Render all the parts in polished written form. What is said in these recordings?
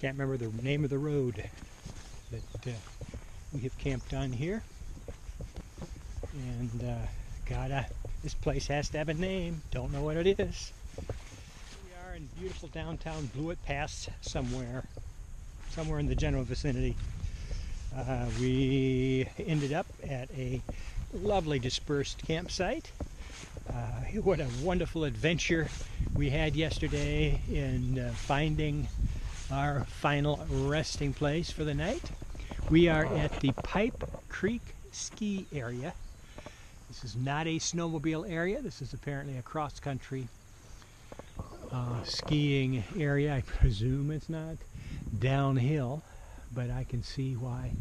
Can't remember the name of the road that we have camped on here. And this place has to have a name. Don't know what it is. We are in beautiful downtown Blewett Pass somewhere in the general vicinity. We ended up at a lovely Dispersed campsite. What a wonderful adventure we had yesterday in finding our final resting place for the night. We are at the Pipe Creek ski area. This is not a snowmobile area. This is apparently a cross-country skiing area. I presume it's not downhill, but I can see why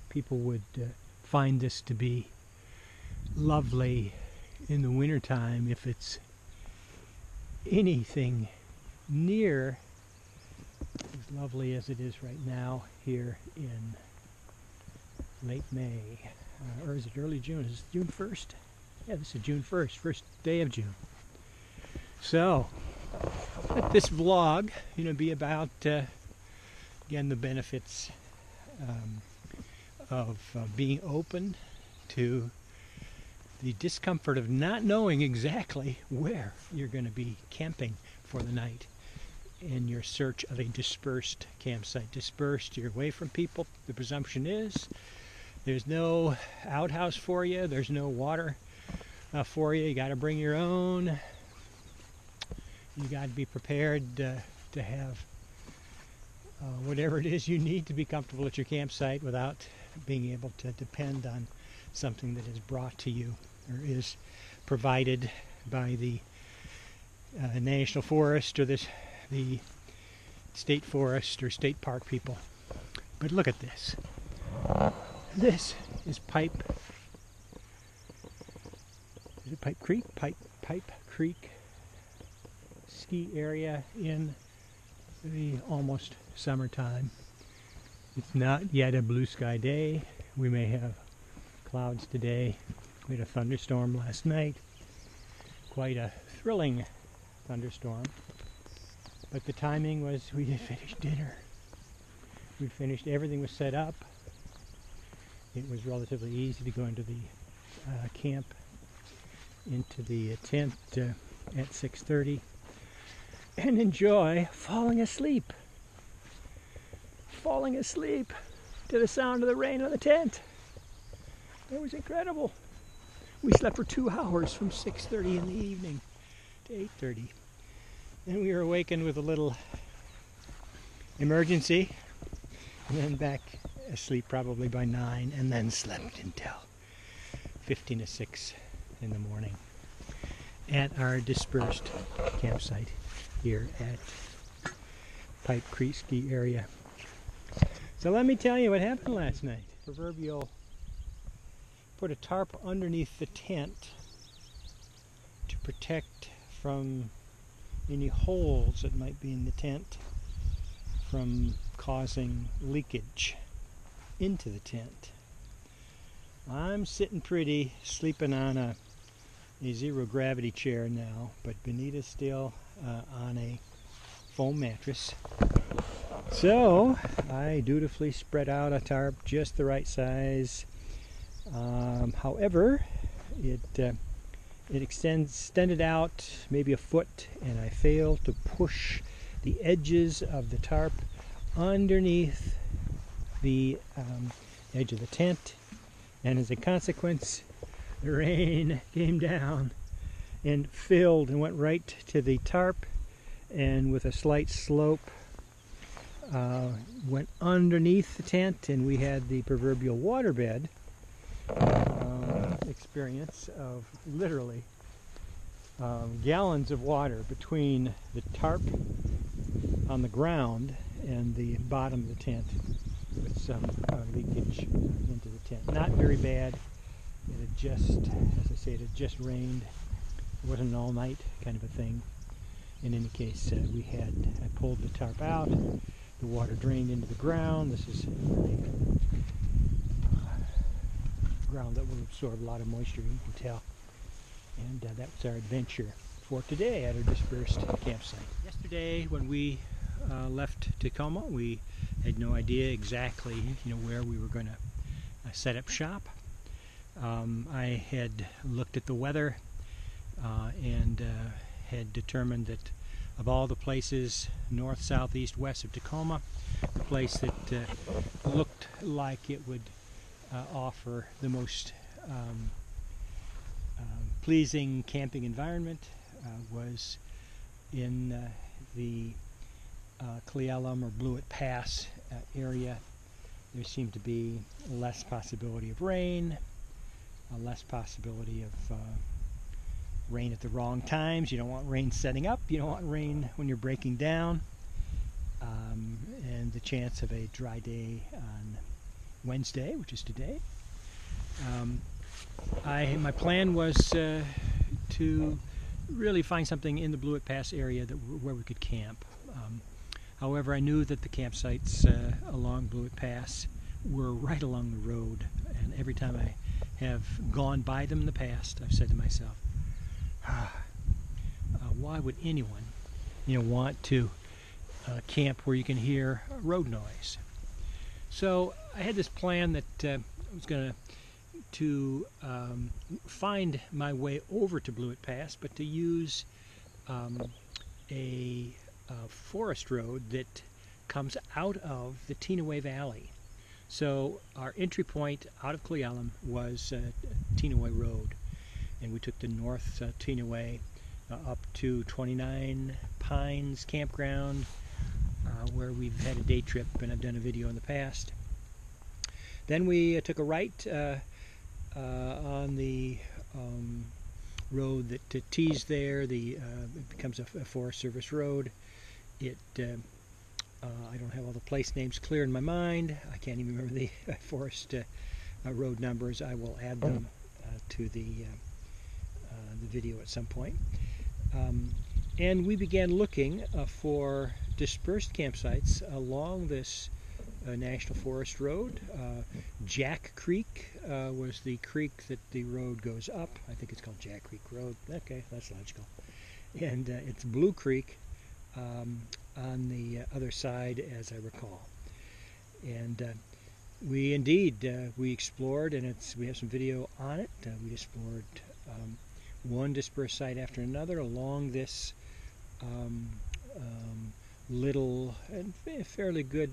people would find this to be lovely in the wintertime if it's anything near as lovely as it is right now here in late May. Or is it early June? Is it June 1st? Yeah, this is June 1st, first day of June. So, let this vlog, be about, again, the benefits of being open to the discomfort of not knowing exactly where you're going to be camping for the night in your search of a dispersed campsite. Dispersed, you're away from people. The presumption is there's no outhouse for you. There's no water for you. You got to bring your own. You got to be prepared to have whatever it is you need to be comfortable at your campsite without being able to depend on something that is brought to you or is provided by the National Forest or the State Forest or State Park people. But look at this. This is Pipe Creek? Pipe Creek ski area in the almost summertime. It's not yet a blue sky day. We may have clouds today. We had a thunderstorm last night. Quite a thrilling thunderstorm. But the timing was we had finished dinner. We finished, everything was set up. It was relatively easy to go into the camp, into the tent at 6:30 and enjoy falling asleep. Falling asleep to the sound of the rain on the tent. It was incredible. We slept for 2 hours from 6:30 in the evening to 8:30. Then we were awakened with a little emergency and then back asleep probably by 9 and then slept until 15 to 6 in the morning at our Dispersed campsite here at Pipe Creek ski area. So let me tell you what happened last night. Proverbial put a tarp underneath the tent to protect from any holes that might be in the tent from causing leakage into the tent. I'm sitting pretty, sleeping on a zero gravity chair now, but Benita's still on a foam mattress. So I dutifully spread out a tarp just the right size. However, it extended out maybe a foot, and I failed to push the edges of the tarp underneath the edge of the tent, and as a consequence, the rain came down and filled and went right to the tarp, and with a slight slope went underneath the tent, and we had the proverbial waterbed experience of literally gallons of water between the tarp on the ground and the bottom of the tent, with some leakage into the tent. Not very bad. It had just, as I say, it had just rained. It wasn't an all-night kind of a thing. In any case, I pulled the tarp out. The water drained into the ground. This is the ground that will absorb a lot of moisture, you can tell. And that was our adventure for today at our Dispersed campsite. Yesterday, when we left Tacoma. We had no idea exactly, where we were going to set up shop. I had looked at the weather and had determined that of all the places north, south, east, west of Tacoma, the place that looked like it would offer the most pleasing camping environment was in the Cle Elum or Blewett Pass area. There seemed to be less possibility of rain, less possibility of rain at the wrong times. You don't want rain setting up, you don't want rain when you're breaking down, and the chance of a dry day on Wednesday, which is today. My plan was to really find something in the Blewett Pass area where we could camp. However, I knew that the campsites along Blewett Pass were right along the road, and every time I have gone by them in the past, I've said to myself, why would anyone want to camp where you can hear road noise? So I had this plan that I was going to find my way over to Blewett Pass, but to use a forest road that comes out of the Tenaway Valley. So our entry point out of Cle Elum was Tenaway Road, and we took the north Tenaway up to 29 Pines Campground, where we've had a day trip, and I've done a video in the past. Then we took a right on the road that tees there. It becomes a Forest Service road. I don't have all the place names clear in my mind. I can't even remember the forest road numbers. I will add them to the video at some point. And we began looking for dispersed campsites along this National Forest road. Jack Creek was the creek that the road goes up. I think it's called Jack Creek Road. Okay, that's logical. And it's Blue Creek on the other side, as I recall. And we explored, and we have some video on it. We explored one dispersed site after another along this little and fairly good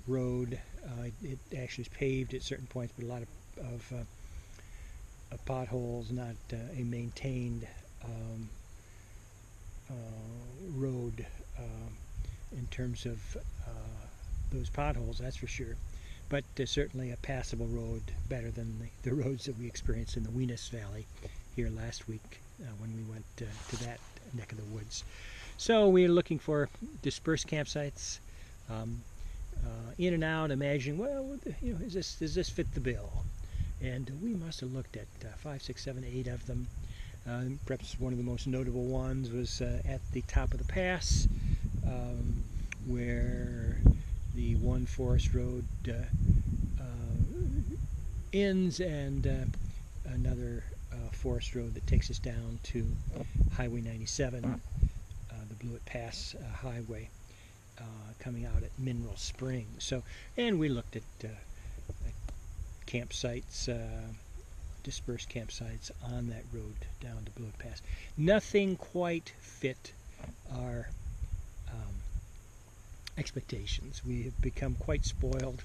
road. It actually is paved at certain points, but a lot of potholes, not a maintained road in terms of those potholes, that's for sure. But certainly a passable road, better than the roads that we experienced in the Wenatchee Valley here last week when we went to that neck of the woods. So we are looking for dispersed campsites, in and out, imagining, well, does this fit the bill? And we must have looked at 5, 6, 7, 8 of them. Perhaps one of the most notable ones was at the top of the pass, where the one forest road ends, and another forest road that takes us down to Highway 97, the Blewett Pass highway, coming out at Mineral Springs. So, and we looked at campsites, dispersed campsites on that road down to Blewett Pass. Nothing quite fit our expectations. We have become quite spoiled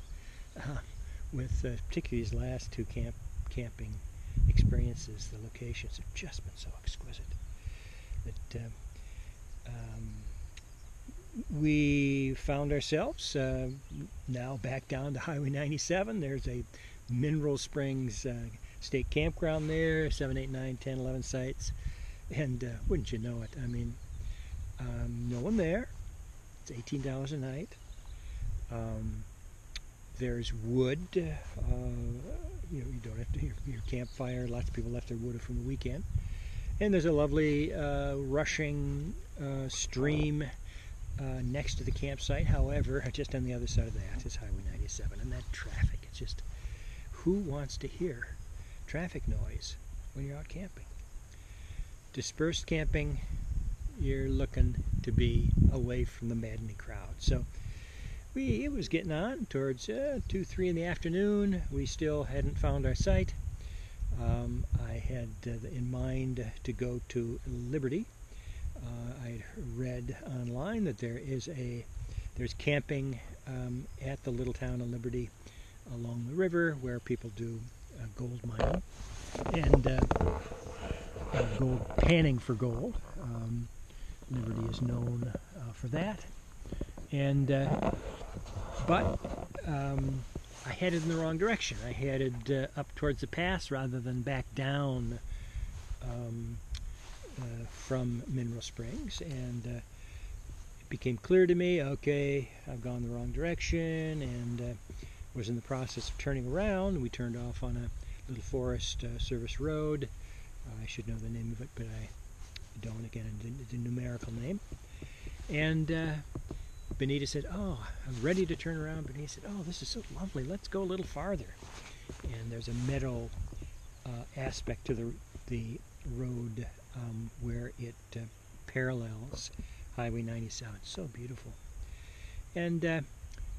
with particularly these last two camping experiences. The locations have just been so exquisite that we found ourselves now back down to Highway 97. There's a Mineral Springs State Campground there, 7, 8, 9, 10, 11 sites, and wouldn't you know it, I mean, no one there. It's $18 a night. There's wood. You don't have to your campfire. Lots of people left their wood from the weekend. And there's a lovely rushing stream next to the campsite. However, just on the other side of that is Highway 97, and that traffic. It's just, who wants to hear traffic noise when you're out camping? Dispersed camping you're looking to be away from the maddening crowd. So it was getting on towards 2, 3 in the afternoon. We still hadn't found our site. I had in mind to go to Liberty. I had read online that there's camping at the little town of Liberty along the river where people do gold mining and gold panning for gold. Liberty is known for that. And but I headed in the wrong direction. I headed up towards the pass rather than back down from Mineral Springs, and it became clear to me, okay, I've gone the wrong direction, and was in the process of turning around. We turned off on a little Forest Service road. I should know the name of it, but I don't. Again, it's a numerical name. And Benita said, oh, I'm ready to turn around. Benita said, oh, this is so lovely. Let's go a little farther. And there's a meadow aspect to the road where it parallels Highway 97. So beautiful. And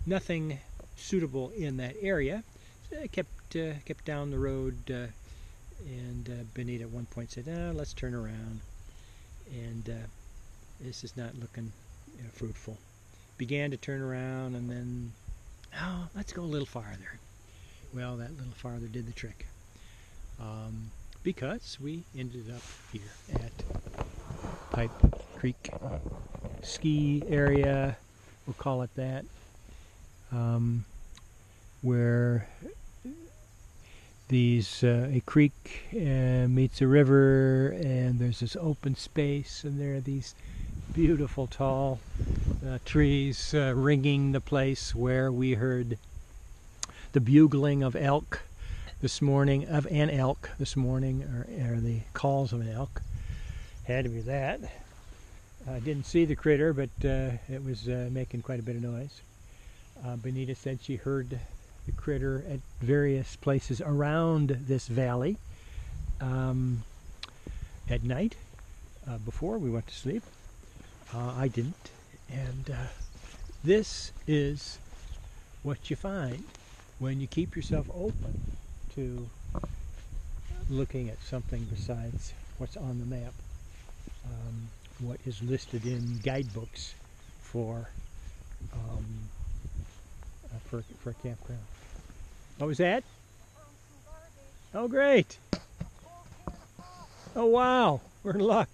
nothing suitable in that area. So I kept down the road, and Benita at one point said, let's turn around. And this is not looking fruitful. Began to turn around, and then, let's go a little farther. Well, that little farther did the trick. Because we ended up here at Pipe Creek ski area, we'll call it that, where a creek meets a river, and there's this open space, and there are these beautiful tall trees ringing the place where we heard the bugling of elk this morning, or the calls of an elk. Had to be that. I didn't see the critter, but it was making quite a bit of noise. Benita said she heard the critter at various places around this valley at night before we went to sleep. I didn't. And this is what you find when you keep yourself open to looking at something besides what's on the map, what is listed in guidebooks for a campground. What was that? Oh, great. Oh, wow. We're in luck.